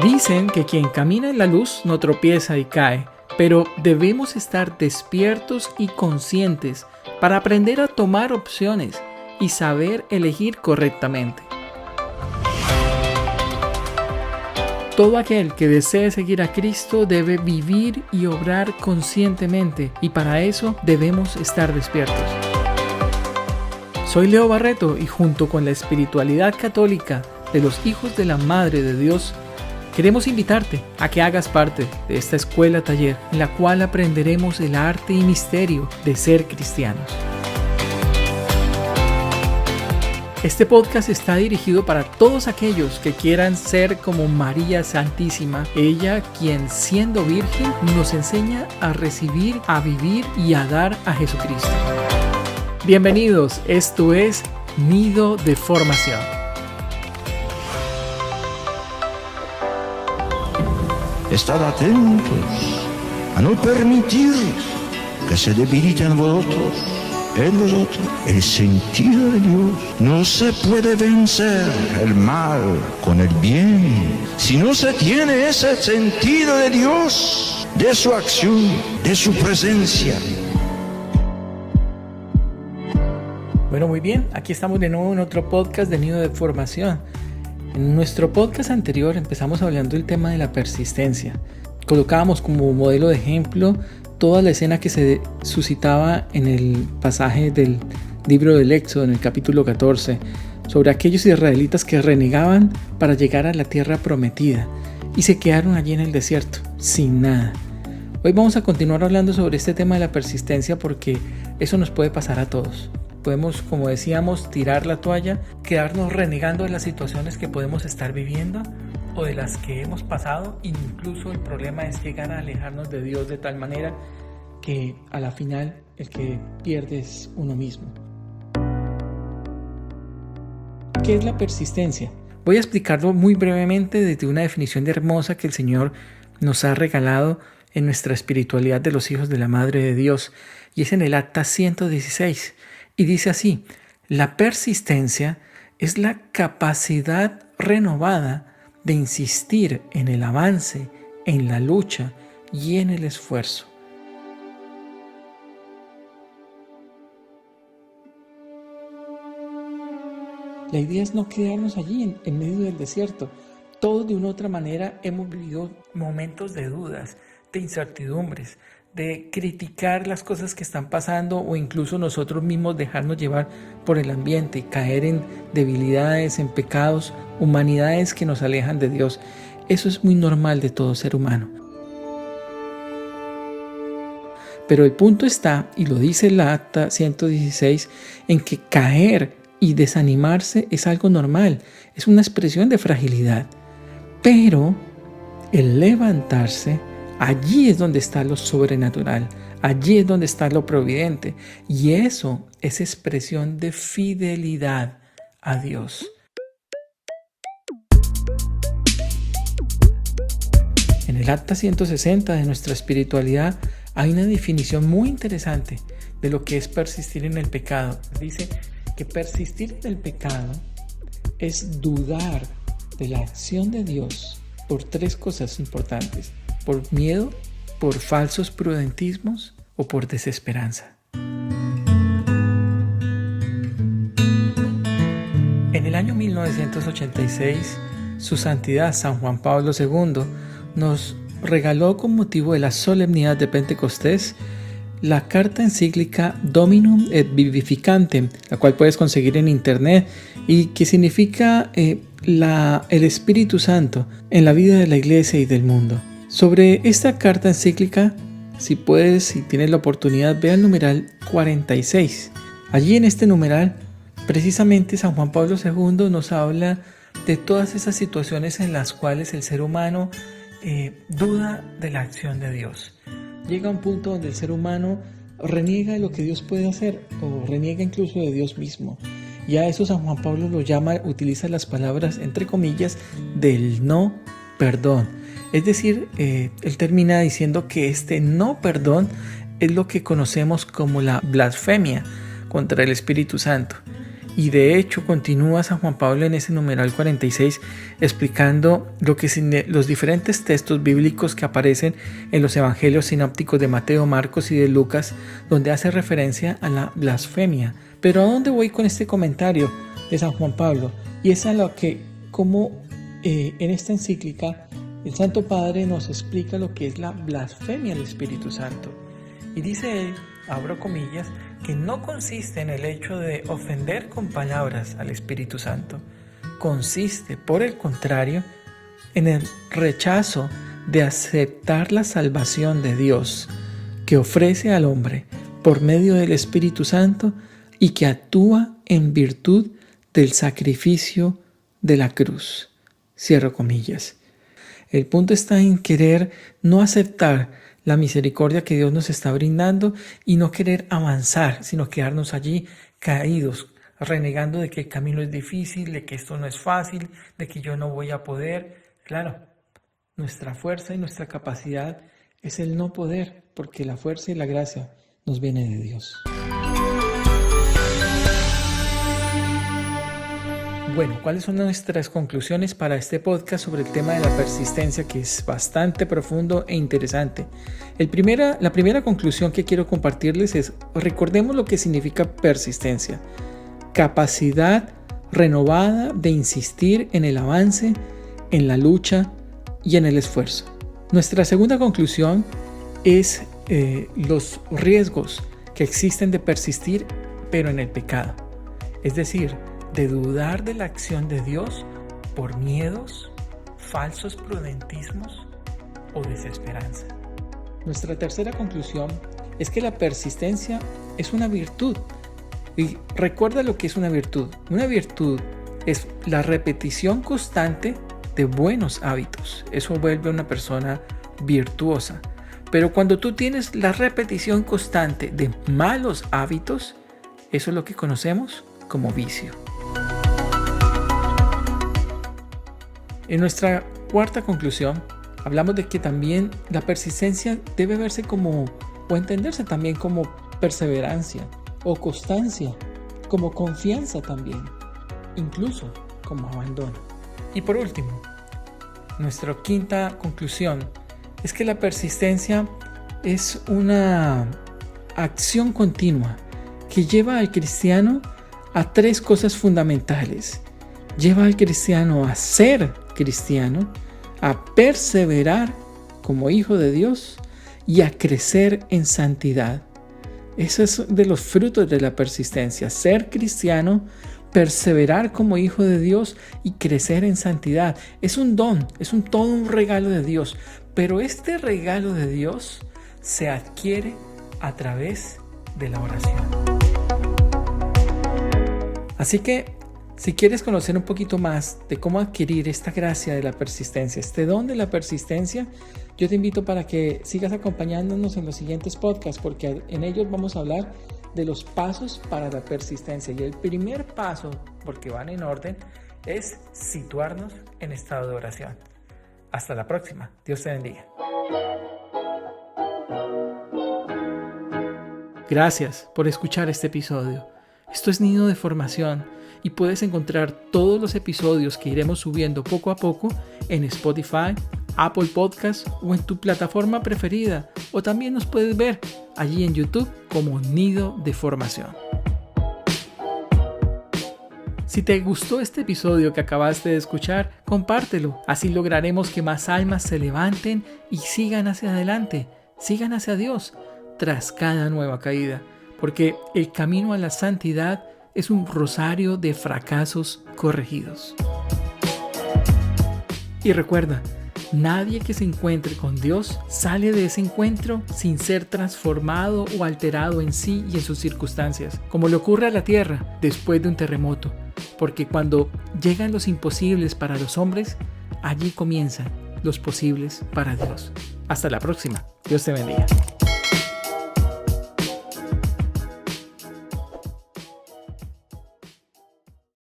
Dicen que quien camina en la luz no tropieza y cae, pero debemos estar despiertos y conscientes para aprender a tomar opciones y saber elegir correctamente. Todo aquel que desee seguir a Cristo debe vivir y obrar conscientemente, y para eso debemos estar despiertos. Soy Leo Barreto y junto con la espiritualidad católica de los hijos de la Madre de Dios, queremos invitarte a que hagas parte de esta escuela taller en la cual aprenderemos el arte y misterio de ser cristianos. Este podcast está dirigido para todos aquellos que quieran ser como María Santísima, ella quien siendo virgen nos enseña a recibir, a vivir y a dar a Jesucristo. Bienvenidos, esto es Nido de Formación. Estad atentos a no permitir que se debilite en vosotros el sentido de Dios. No se puede vencer el mal con el bien si no se tiene ese sentido de Dios, de su acción, de su presencia. Bueno, muy bien, aquí estamos de nuevo en otro podcast de Nido de Formación. En nuestro podcast anterior empezamos hablando del tema de la persistencia. Colocábamos como modelo de ejemplo toda la escena que se suscitaba en el pasaje del libro del Éxodo, en el capítulo 14, sobre aquellos israelitas que renegaban para llegar a la tierra prometida y se quedaron allí en el desierto, sin nada. Hoy vamos a continuar hablando sobre este tema de la persistencia porque eso nos puede pasar a todos. Podemos, como decíamos, tirar la toalla, quedarnos renegando de las situaciones que podemos estar viviendo o de las que hemos pasado. Incluso el problema es llegar a alejarnos de Dios de tal manera que a la final el que pierde es uno mismo. ¿Qué es la persistencia? Voy a explicarlo muy brevemente desde una definición hermosa que el Señor nos ha regalado en nuestra espiritualidad de los hijos de la Madre de Dios, y es en el Acta 116. Y dice así: la persistencia es la capacidad renovada de insistir en el avance, en la lucha y en el esfuerzo. La idea es no quedarnos allí en medio del desierto. Todos de una u otra manera hemos vivido momentos de dudas, de incertidumbres, de criticar las cosas que están pasando o incluso nosotros mismos dejarnos llevar por el ambiente y caer en debilidades, en pecados, humanidades que nos alejan de Dios. Eso es muy normal de todo ser humano. Pero el punto está, y lo dice el Acta 116, en que caer y desanimarse es algo normal, es una expresión de fragilidad. Pero el levantarse, allí es donde está lo sobrenatural, allí es donde está lo providente, y eso es expresión de fidelidad a Dios. En el Acta 160 de nuestra espiritualidad hay una definición muy interesante de lo que es persistir en el pecado. Dice que persistir en el pecado es dudar de la acción de Dios por tres cosas importantes: por miedo, por falsos prudentismos o por desesperanza. En el año 1986, Su Santidad San Juan Pablo II nos regaló con motivo de la solemnidad de Pentecostés la carta encíclica Dominum et Vivificantem, la cual puedes conseguir en internet y que significa el Espíritu Santo en la vida de la Iglesia y del mundo. Sobre esta carta encíclica, si tienes la oportunidad, ve al numeral 46. Allí en este numeral, precisamente San Juan Pablo II nos habla de todas esas situaciones en las cuales el ser humano duda de la acción de Dios. Llega a un punto donde el ser humano reniega de lo que Dios puede hacer o reniega incluso de Dios mismo. Y a eso San Juan Pablo lo llama, utiliza las palabras entre comillas del no perdón. Es decir, él termina diciendo que este no perdón es lo que conocemos como la blasfemia contra el Espíritu Santo. Y de hecho continúa San Juan Pablo en ese numeral 46 explicando los diferentes textos bíblicos que aparecen en los evangelios sinópticos de Mateo, Marcos y de Lucas, donde hace referencia a la blasfemia. Pero ¿a dónde voy con este comentario de San Juan Pablo? Y es a lo que, en esta encíclica, el Santo Padre nos explica lo que es la blasfemia del Espíritu Santo. Y dice él, abro comillas, que no consiste en el hecho de ofender con palabras al Espíritu Santo. Consiste, por el contrario, en el rechazo de aceptar la salvación de Dios que ofrece al hombre por medio del Espíritu Santo y que actúa en virtud del sacrificio de la cruz. Cierro comillas. El punto está en querer no aceptar la misericordia que Dios nos está brindando y no querer avanzar, sino quedarnos allí caídos, renegando de que el camino es difícil, de que esto no es fácil, de que yo no voy a poder. Claro, nuestra fuerza y nuestra capacidad es el no poder, porque la fuerza y la gracia nos viene de Dios. Bueno, ¿cuáles son nuestras conclusiones para este podcast sobre el tema de la persistencia, que es bastante profundo e interesante? La primera conclusión que quiero compartirles es: recordemos lo que significa persistencia. Capacidad renovada de insistir en el avance, en la lucha y en el esfuerzo. Nuestra segunda conclusión es los riesgos que existen de persistir, pero en el pecado. Es decir, de dudar de la acción de Dios por miedos, falsos prudentismos o desesperanza. Nuestra tercera conclusión es que la persistencia es una virtud. Y recuerda lo que es una virtud. Una virtud es la repetición constante de buenos hábitos. Eso vuelve a una persona virtuosa. Pero cuando tú tienes la repetición constante de malos hábitos, eso es lo que conocemos como vicio. En nuestra cuarta conclusión, hablamos de que también la persistencia debe verse o entenderse también como perseverancia o constancia, como confianza también, incluso como abandono. Y por último, nuestra quinta conclusión es que la persistencia es una acción continua que lleva al cristiano a tres cosas fundamentales. Lleva al cristiano a ser cristiano, a perseverar como hijo de Dios y a crecer en santidad. Eso es de los frutos de la persistencia: ser cristiano, perseverar como hijo de Dios y crecer en santidad. Es un don, todo un regalo de Dios, pero este regalo de Dios se adquiere a través de la oración. Así que si quieres conocer un poquito más de cómo adquirir esta gracia de la persistencia, este don de la persistencia, yo te invito para que sigas acompañándonos en los siguientes podcasts, porque en ellos vamos a hablar de los pasos para la persistencia. Y el primer paso, porque van en orden, es situarnos en estado de oración. Hasta la próxima. Dios te bendiga. Gracias por escuchar este episodio. Esto es Nido de Formación y puedes encontrar todos los episodios que iremos subiendo poco a poco en Spotify, Apple Podcasts o en tu plataforma preferida, o también nos puedes ver allí en YouTube como Nido de Formación. Si te gustó este episodio que acabaste de escuchar, compártelo. Así lograremos que más almas se levanten y sigan hacia adelante, sigan hacia Dios tras cada nueva caída, porque el camino a la santidad es un rosario de fracasos corregidos. Y recuerda, nadie que se encuentre con Dios sale de ese encuentro sin ser transformado o alterado en sí y en sus circunstancias, como le ocurre a la tierra después de un terremoto, porque cuando llegan los imposibles para los hombres, allí comienzan los posibles para Dios. Hasta la próxima. Dios te bendiga.